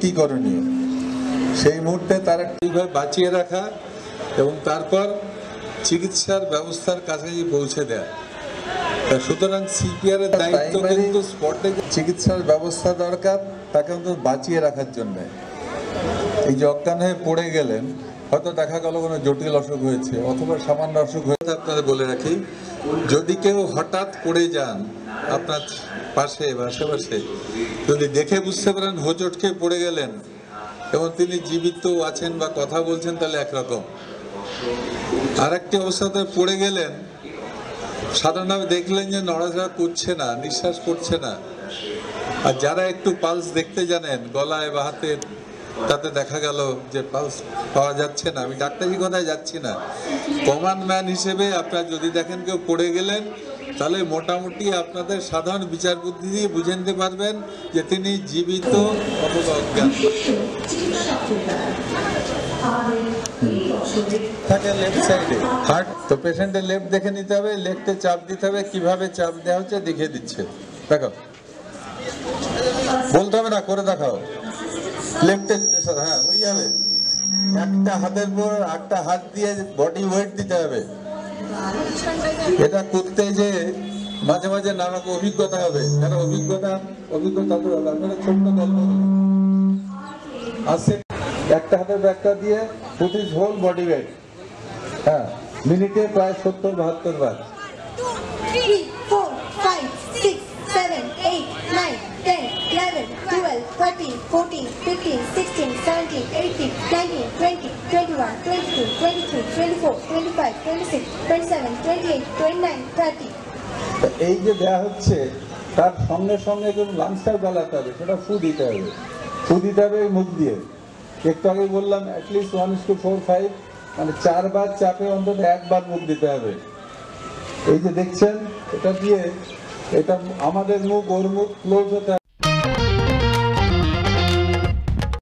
কি করণীয় সেই মুহূর্তে তারা কিভাবে বাঁচিয়ে রাখা এবং তারপর চিকিৎসার ব্যবস্থার কাছাকাছি পৌঁছে দেয়া। সুতরাং সিপিআর এর দায়িত্ব কিন্তু স্পটে চিকিৎসার ব্যবস্থা দরকার, তাকে অন্তত বাঁচিয়ে রাখার জন্য। এই যে অজ্ঞান হয়ে পড়ে গেলেন, হয়তো দেখা গেল কোনো জটিল অসুখ হয়েছে অথবা সামান্য অসুখ হয়েছে। আপনাদের বলে রাখি, যদি কেউ হঠাৎ পড়ে যান আপনার পাশে বা আশেপাশে, যদি দেখে বুঝতে পারেন হোঁচট খেয়ে পড়ে গেলেন এবং তিনি জীবিত আছেন বা কথা বলছেন, তাহলে একরকম। আর একটি অবস্থাতে পড়ে গেলেন, সাধারণভাবে দেখলেন যে নড়াচড়া করছে না, নিঃশ্বাস পড়ছে না, আর যারা একটু পালস দেখতে জানেন গলায় বা হাতের, তাতে দেখা গেল যে পালস পাওয়া যাচ্ছে না। আমি ডাক্তারি কথায় যাচ্ছি না, কমন ম্যান হিসেবে আপনারা যদি দেখেন কেউ পড়ে গেলেন, তাহলে মোটামুটি আপনাদের সাধারণ বিচার বুদ্ধি দিয়ে বুঝে নিতে পারবেন যে তিনি জীবিত অথবা অজ্ঞান। থাকে লেফট সাইডে হার্ট, তো পেশেন্টের লেফট দেখে নিতে হবে, লেফটে চাপ দিতে হবে, কিভাবে চাপ দেওয়া হচ্ছে দেখিয়ে দিচ্ছে। দেখো, বলতে হবে না, করে দেখাও। লেফটে, হ্যাঁ ওই যাবে, একটা হাতের পর একটা হাত দিয়ে বডি ওয়েট দিতে হবে। এটা করতে যে মাঝে মাঝে নানা অভিজ্ঞতা হবে, কারণ অভিজ্ঞতা তো আপনারা ছোট্ট গল্প আসছে। একটা হাতের ব্যাগটা দিয়ে put is whole body weight, হ্যাঁ, মিনিটে প্রায় 70-72 বার। 3, 4, 5, 6, 7, 8, 9, 10, 11, 12, 13, 14, 15, 16, 17, 18, 19, 20, 21, 22, 23, 24, 25, 26, 27, 28, 29, 30. এই যে দেয়া হচ্ছে, তার সঙ্গে সঙ্গে লাঞ্চটা জ্বালাতে হবে, সেটা ফু দিতে হবে, মুখ দিয়ে। একটু আগে বললাম অ্যাটলিস্ট 1:4-5, মানে 4 বার চাপে অন্তত 1 বার মুখ দিতে হবে। এই যে দেখছেন, এটা দিয়ে, এটা আমাদের মুখ ওর মুখ ক্লোজ হতে হবে।